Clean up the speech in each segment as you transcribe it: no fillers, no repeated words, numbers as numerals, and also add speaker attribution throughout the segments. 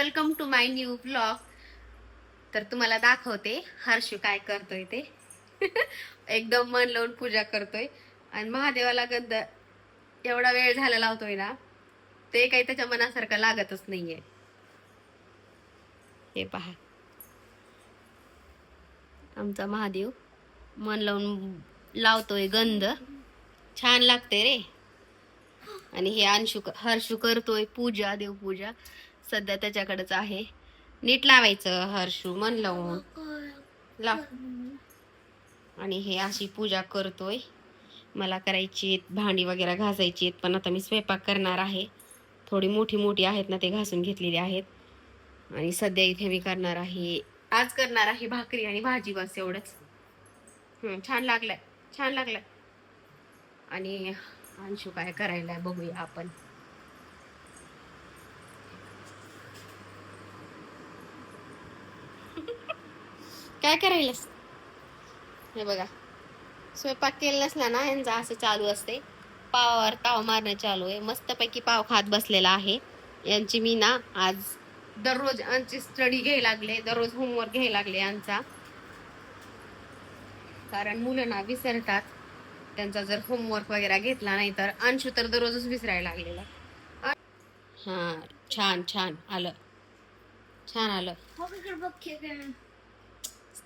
Speaker 1: Welcome to my new blog. तर तुम्हाला दाखवते हर्षू काय करतोय ते. एकदम मन लावून पूजा करतोय आणि महादेवाला गंध एवढा वेळ झाला लावतोय ना, ते काही त्याच्या मनासारखं लागतच नाहीये. हे पहा, आमचा महादेव मन लावून लावतोय गंध. छान लागते रे. आणि हे हर्षू करतोय पूजा, देवपूजा. सध्या त्याच्याकडेच आहे. नीट लावायचं हर्षू, मन लावून लाव. आणि हे अशी पूजा करतोय. मला करायची भांडी वगैरे घासायची, पण आता मी स्वयंपाक करणार आहे. थोडी मोठी मोठी आहेत ना, ते घासून घेतलेली आहेत. आणि सध्या इथे मी करणार आहे, आज करणार आहे भाकरी आणि भाजी, बस एवढंच. छान लागलाय, छान लागलाय. आणि अंशू काय करायला बघूया आपण. काय करायलास? हे बघा, स्वयंपाक केला नसला ना यांचा असं चालू असते. पावावर ताव मारणं चालू आहे. मस्तपैकी पाव खात बसलेला आहे. यांची मी ना आज दररोज यांची स्टडी घ्यायला लागले, दररोज होमवर्क घ्यायला लागले यांचा. कारण मुलं ना विसरतात. त्यांचा जर होमवर्क वगैरे घेतला नाही तर अंशू तर दररोजच विसरायला लागलेला. हा, छान छान आलं, छान आलं.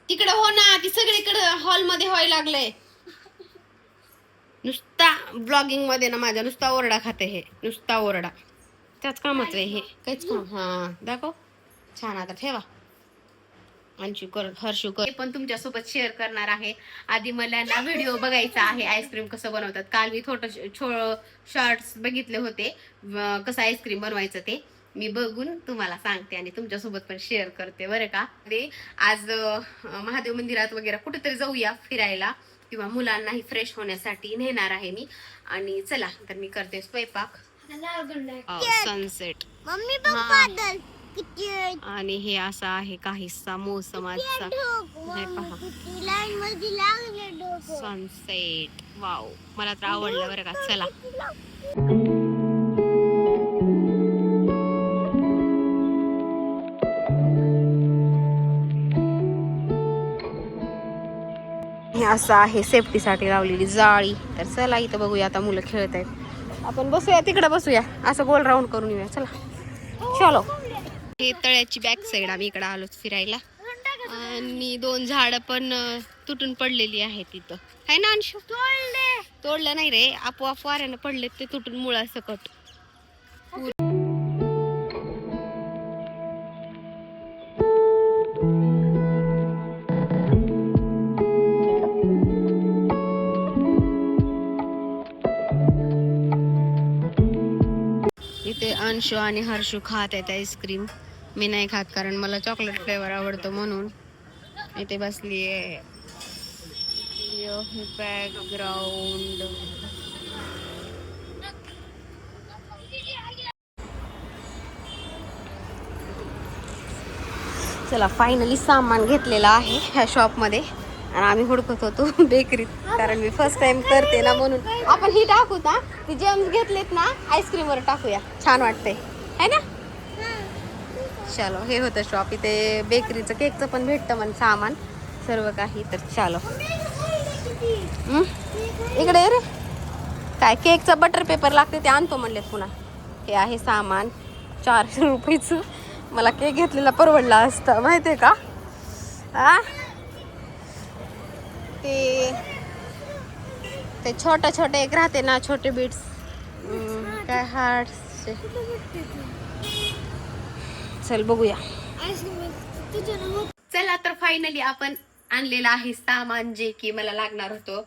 Speaker 1: तिकडे हो ना, ती सगळीकडे हॉलमध्ये व्हायला लागलंय. नुसता ब्लॉगिंग मध्ये ना माझ्या नुसता ओरडा खाते हे, नुसता ओरडा. त्याच कामाच आहे हे, काहीच काम. हा दाखव, छान. आता ठेवा. हर्षू कर पण तुमच्यासोबत शेअर करणार आहे. आधी मला ना व्हिडिओ बघायचा आहे आईस्क्रीम कसं बनवतात. काल मी शॉर्ट्स बघितले होते कसं आईस्क्रीम बनवायचं ते. मी बघून तुम्हाला सांगते आणि तुमच्यासोबत पण शेअर करते बरं का. आज महादेव मंदिरात वगैरे कुठेतरी जाऊया फिरायला, किंवा मुलांनाही फ्रेश होण्यासाठी नेणार आहे मी. आणि चला तर मी करते स्वयंपाक. सनसेट आणि हे असा आहे काहीसा मोसम आजचा. हे पहा, सनसेट. वाव, मला तर आवडलं बरं का. चला, हे असं आहे सेफ्टीसाठी लावलेली जाळी. तर चला इथं बघूया, आता मुलं खेळत आहेत. आपण बसूया तिकडे, बसूया असं गोल राऊंड करून येऊया. चला चलो. हे तळ्याची बॅक साईड, आम्ही इकडे आलो फिरायला. आणि 2 झाडं पण तुटून पडलेली आहेत तिथं, है ना अंशू? तोडलं नाही रे, आपोआप वाऱ्यानं पडले ते तुटून मुळा सकट. इथे अंशू आणि हर्षू खात आहेत आईस्क्रीम. मी नाही खात कारण मला चॉकलेट फ्लेवर आवडतो म्हणून. इथे बसली आहे बॅकग्राऊंड. चला, फायनली सामान घेतलेलं आहे ह्या शॉपमध्ये. आणि आम्ही हुडकत होतो बेकरीत, कारण मी फर्स्ट टाइम करते ना म्हणून. आपण ही टाकू ना, ती जेम्स घेतलेत ना आईस्क्रीम वर टाकूया, छान वाटतंय है ना. चलो, हे होतं शॉप. इथे बेकरीचं केकचं पण भेटतं मन सामान सर्व काही. तर चलो इकडे रे, काय केकचं बटर पेपर लागते ते आणतो म्हणलेत पुन्हा. हे आहे सामान 400 रुपयाचं. मला केक घेतलेला परवडला असतं माहितीये का. ते छोटे छोटे एक राहते ना, छोटे बीट्स, काय हार्ट्स. चल बघूया. चला तर फायनली आपण आणलेलं आहे सामान, जे की मला लागणार होतं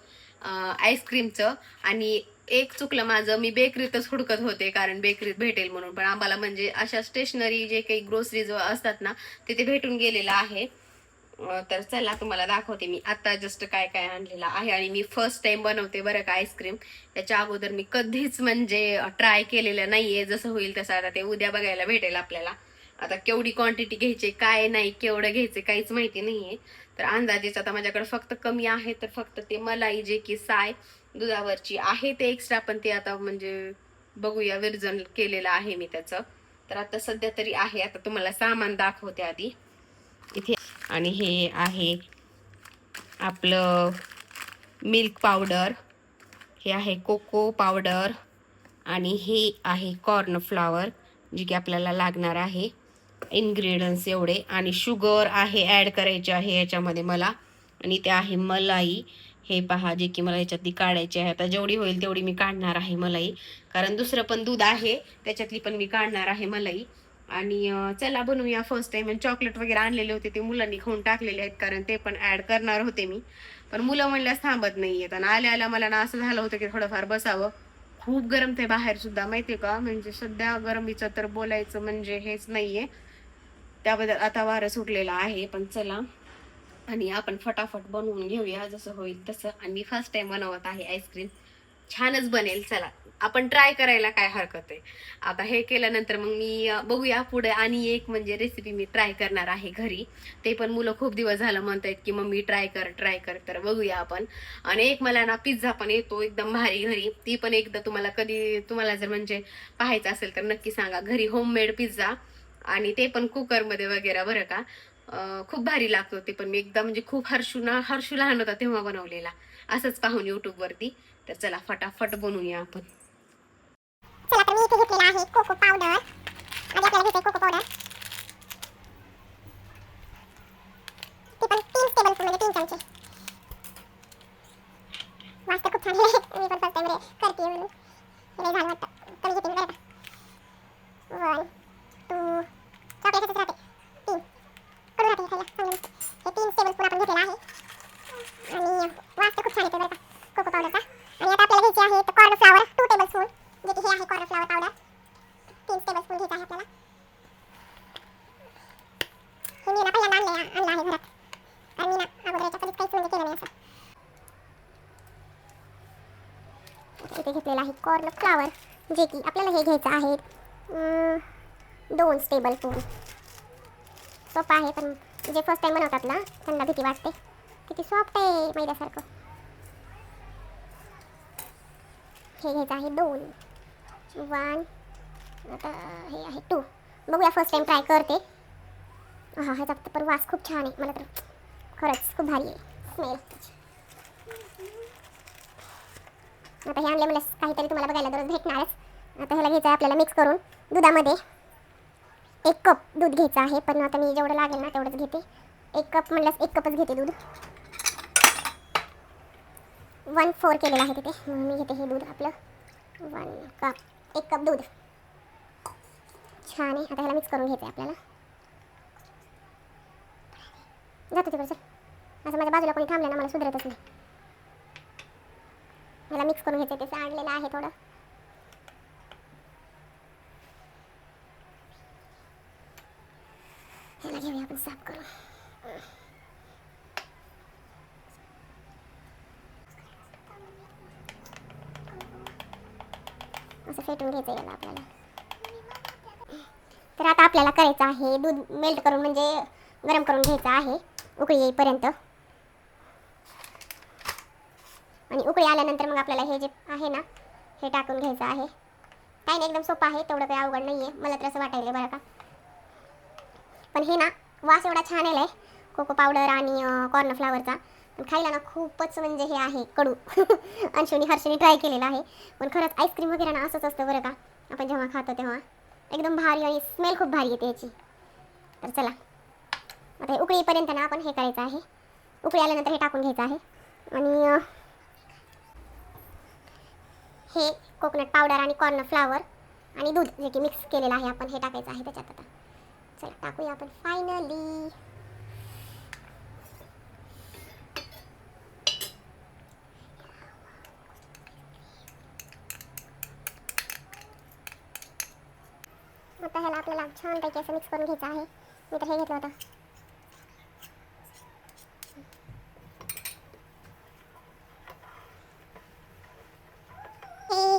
Speaker 1: आईस्क्रीमचं. आणि एक चुकलं माझं, मी बेकरीतच हुडकत होते कारण बेकरीत भेटेल म्हणून. पण आम्हाला म्हणजे अशा स्टेशनरी जे काही ग्रोसरीज असतात ना, तिथे भेटून गेलेलं आहे. तर चला तुम्हाला दाखवते मी आता जस्ट काय काय आणलेलं आहे. आणि मी फर्स्ट टाइम बनवते बरं का आईस्क्रीम. त्याच्या अगोदर मी कधीच म्हणजे ट्राय केलेलं नाहीये. जसं होईल तसं आता ते उद्या बघायला भेटेल आपल्याला. आता केवढी क्वांटिटी घ्यायची, काय नाही, केवढं घ्यायचं काहीच माहिती नाहीये. तर अंदाजेच आता माझ्याकडे फक्त कमी आहे, तर फक्त ते मलाई जे की साय दुधावरची आहे ते एक्स्ट्रा, पण ते आता म्हणजे बघूया, विरजन केलेलं आहे मी त्याचं. तर आता सध्या तरी आहे. आता तुम्हाला सामान दाखवते आधी इथे. आणि हे आहे आपलं मिल्क पावडर, हे आहे कोको पावडर, आणि हे आहे कॉर्नफ्लॉवर जे की आपल्याला लागणार आहे. इन्ग्रेडियंट्स एवढे. आणि शुगर आहे ॲड करायचे आहे याच्यामध्ये मला. आणि ते आहे मलाई. हे पहा जे की मला याच्यातली काढायची आहे. आता जेवढी होईल तेवढी मी काढणार आहे मलाई, कारण दुसरं पण दूध आहे त्याच्यातली पण मी काढणार आहे मलाई. आणि चला बनवूया फर्स्ट टाइम. चॉकलेट वगैरे आणलेले होते ते मुलांनी खाऊन टाकलेले आहेत, कारण ते पण ॲड करणार होते मी, पण मुलं म्हणल्यास थांबत नाहीयेत. आणि आल्या आल्या मला ना असं झालं होतं की थोडंफार बसावं. खूप गरम ते बाहेर सुद्धा, माहितीये का, म्हणजे सध्या गरमीचं तर बोलायचं म्हणजे हेच नाहीये. त्याबद्दल आता वारं सुटलेलं आहे. पण चला, आणि आपण फटाफट बनवून घेऊया जसं होईल तसं. आणि मी फर्स्ट टाइम बनवत आहे आईस्क्रीम. छानच बनेल. चला आपण ट्राय करायला काय हरकत आहे. आता हे केल्यानंतर मग मी बघूया पुढे. आणि एक म्हणजे रेसिपी मी ट्राय करणार आहे घरी. ते पण मुलं खूप दिवस झालं म्हणतायत की मम्मी ट्राय कर ट्राय कर, तर बघूया आपण. आणि एक मला ना पिझ्झा पण येतो एकदम भारी घरी. ती पण एकदा तुम्हाला कधी तुम्हाला जर म्हणजे पाहायचं असेल तर नक्की सांगा. घरी होममेड पिझ्झा, आणि ते पण कुकरमध्ये वगैरे, बरं का. खूप भारी लागतो ते पण. मी एकदा म्हणजे खूप हर्षू लहान होता तेव्हा बनवलेला, असंच पाहून युट्यूब वरती. तर चला फटाफट बनवूया आपण.
Speaker 2: चला तर मी इथे घेतलेला आहे कोको पावडर. आणि आपल्याला घ्यायचं कोको पावडर, ती पण 3 टेबलस्पून म्हणजे 3 चमचे. वास तर खूप छान आहे. मी पण फर्स्ट टाइम करते म्हणून हे लय झालं वाटतं. कमी घेते मी बरं का. 1 2 चॉकलेटच राहते 3 कडू राहते खायला चांगलं. हे 3 टेबलस्पून आपण घेतलेला आहे. आणि वास तर खूप छान येते बरं का कोको पावडरचा. आणि आता आपल्याला घ्यायची आहे कॉर्नफ्लॉवर 2 टेबलस्पून, जे की हे आहे कॉर्नफ्लॉवर पावडर 3 टेबलस्पून घ्यायचं आहे आपल्याला. हे मी ना पहिल्यांदा आणलं आहे घरात, आणि मी ना अगोदर याच्या कधीच काहीच म्हणजे केलं नाही असं. इथे घेतलेलं आहे कॉर्नफ्लॉवर, जे की आपल्याला हे घ्यायचं आहे 2 टेबलस्पून. सोपं आहे, पण जे फर्स्ट टाइम बनवतात ना त्यांना भीती वाटते. किती सॉफ्ट आहे मैद्यासारखं. हे घ्यायचं आहे 2 1, आता हे आहे 2. बघूया, फर्स्ट टाइम ट्राय करते. हा, ह्याचा पण वास खूप छान आहे. मला तर खरंच खूप भारी आहे स्मेल. आता हे आणले मला काहीतरी तुम्हाला बघायला दररोज भेटणारच. आता ह्याला घ्यायचं आहे आपल्याला मिक्स करून दुधामध्ये. 1 कप दूध घ्यायचं आहे, पण आता मी जेवढं लागेल ना तेवढंच घेते. 1 कप म्हणल्यास 1 कपच घेते दूध. 1/4 केलेलं आहे तिथे, म्हणून मी घेते हे दूध आपलं 1 कप. 1 कप दूध छान आहे. आता ह्याला मिक्स करून घ्यायचं आहे आपल्याला. जातो तिकडचं, असं माझ्या बाजूला कोणी थांबलं ना मला सुधरतच नाही. ह्याला मिक्स करून घ्यायचं. ते सांडलेलं आहे थोडं. ह्याला घेऊया आपण साफ करून. असं फेटून घ्यायचं याला आपल्याला. तर आता आपल्याला करायचं आहे दूध मेल्ट करून, म्हणजे गरम करून घ्यायचं आहे उकळी येईपर्यंत. आणि उकळी आल्यानंतर मग आपल्याला हे जे आहे ना हे टाकून घ्यायचं आहे. काही नाही, एकदम सोपं आहे, तेवढं काही अवघड नाही आहे. मला तर असं वाटायलं बरं का. पण हे ना वास एवढा छान आलाय कोको पावडर आणि कॉर्नफ्लॉवरचा. पण खायला ना खूपच म्हणजे हे आहे कडू. अंशुनी हर्षनी ट्राय केलेला आहे, पण खरंच आईस्क्रीम वगैरे ना असंच असतं बरं का. आपण जेव्हा खातो तेव्हा एकदम भारी, आणि स्मेल खूप भारी येते याची. तर चला आता हे उकळीपर्यंत ना आपण हे करायचं आहे. उकळी आल्यानंतर हे टाकून घ्यायचं आहे. आणि हे कोकोनट पावडर आणि कॉर्नफ्लॉवर आणि दूध जे की मिक्स केलेलं आहे आपण, हे टाकायचं आहे त्याच्यात. आता चला टाकूया आपण फायनली. आता ह्याला आपल्याला छानपैकी असं मिक्स करून घ्यायचं आहे. मी तर हे घेतलं होतं. हे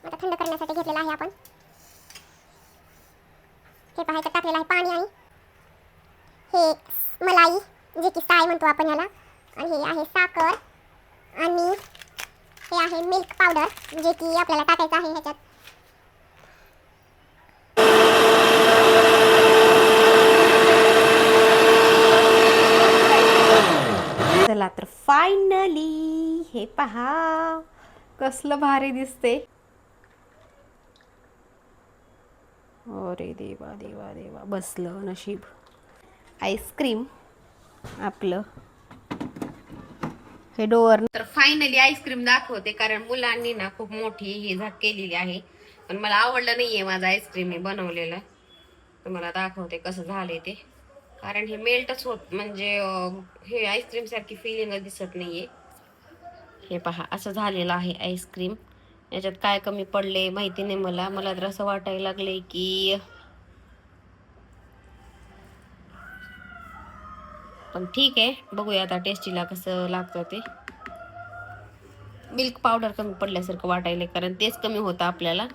Speaker 2: आता थंड करण्यासाठी घेतलेलं आहे आपण. हे पाहायचं टाकलेलं आहे पाणी, आणि हे मलाई जे की साय म्हणतो आपण ह्याला, आणि हे आहे साखर, आणि हे आहे मिल्क पावडर जे की आपल्याला टाकायचं आहे ह्याच्यात.
Speaker 1: फायनली हे पहा कसलं भारी दिसते. अरे देवा देवा देवा, बसलं नशीब. आईस्क्रीम आपलं हे डोअर. तर फायनली आईस्क्रीम दाखवते, कारण मुलांनी ना खूप मोठी ही झाक केलेली आहे, पण मला आवडलं नाहीये माझं आईस्क्रीम मी बनवलेलं. तर मला दाखवते कसं झालंय ते, कारण हे मेल्टच होत, म्हणजे हे आईस्क्रीम सारखी फिलिंग दिसत नाहीये. हे पहा असं झालेलं आहे आईस्क्रीम. याच्यात काय कमी पडले माहिती नाही मला तर असं वाटायला लागले की, पण ठीक आहे, बघूया आता टेस्टीला कसं लागतं ते. मिल्क पावडर कमी पडल्यासारखं वाटायला, कारण तेच कमी होतं आपल्याला,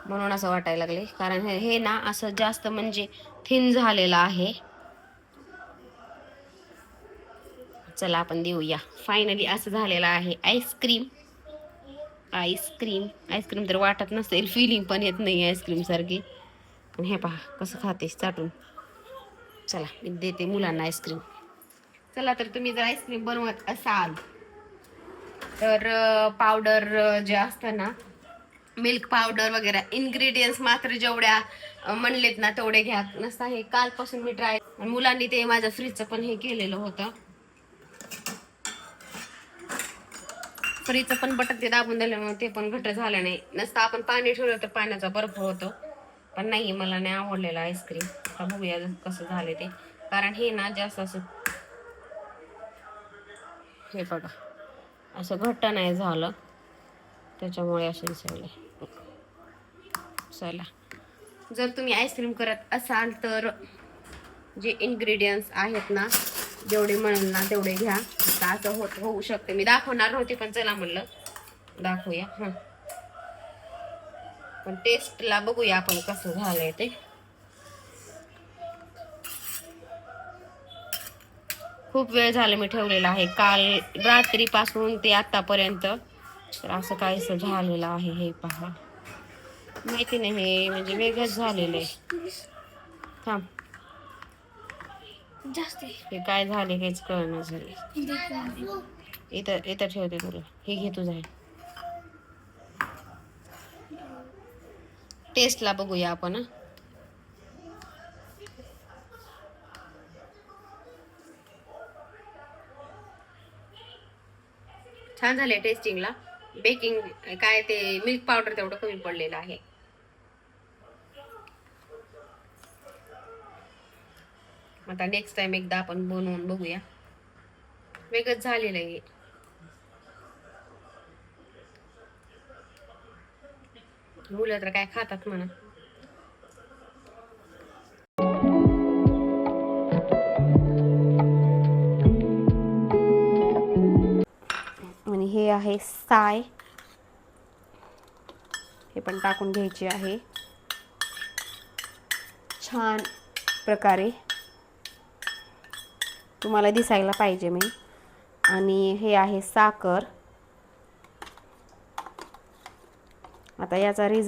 Speaker 1: म्हणून असं वाटायला लागले. कारण हे ना असं जास्त म्हणजे थिन झालेलं आहे. चला आपण देऊया. फायनली असं झालेलं आहे आईस्क्रीम. आईस्क्रीम तर वाटत नसेल, फिलिंग पण येत नाही आईस्क्रीम सारखी. पण हे पहा कसं खाते चाटून. चला मी देते मुलांना आईस्क्रीम. चला तर तुम्ही जर आईस्क्रीम बनवत असाल तर पावडर जे असतं ना, मिल्क पावडर वगैरे इन्ग्रेडियंट्स मात्र जेवढ्या म्हणलेत ना तेवढे घ्या. नसता हे कालपासून मी ट्राय, मुलांनी ते माझ्या फ्रीजचं पण हे केलेलं होतं. फ्रीजचं पण बटन ते दाबून दिल्यामुळे ते पण घट्ट झालं नाही. नसतं आपण पाणी ठेवलं तर पाण्याचा बर्फ होतो. पण नाही, मला नाही आवडलेलं आईस्क्रीम. आता बघूया कसं झालं ते, कारण हे ना जास्त असं, हे बघा असं घट्ट नाही झालं, त्याच्यामुळे असं दिसायला. चला, जर तुम्ही आईस्क्रीम करत असाल तर जे इन्ग्रेडियंट्स आहेत ना, जेवढे म्हणेल ना तेवढे घ्या. असं होऊ शकते. मी दाखवणार नव्हती, पण चला म्हणलं दाखवूया. पण टेस्टला बघूया आपण कसं झालंय ते. खूप वेळ झाला मी ठेवलेला आहे, काल रात्रीपासून ते आतापर्यंत. तर असं काहीसं झालेलं आहे. हे पहा, माहिती नाही, हे म्हणजे वेगळंच झालेलं आहे. थांब, हे काय झाले काहीच कळना झाले. इथं ठेवते तुला, हे घे तुझं. टेस्टला बघूया आपण. छान झाले टेस्टिंगला. बेकिंग काय ते मिल्क पावडर तेवढं कमी पडलेलं आहे. आता नेक्स्ट टाइम एकदा आपण बनवून बघूया. वेगळंच झालेलं आहे. मुलं तर काय खातात म्हणा. आणि हे आहे साय, हे पण टाकून घ्यायचे आहे छान प्रकारे, तुम्हाला दिसायला पाहिजे मी. आणि हे आहे साखर. आता याचा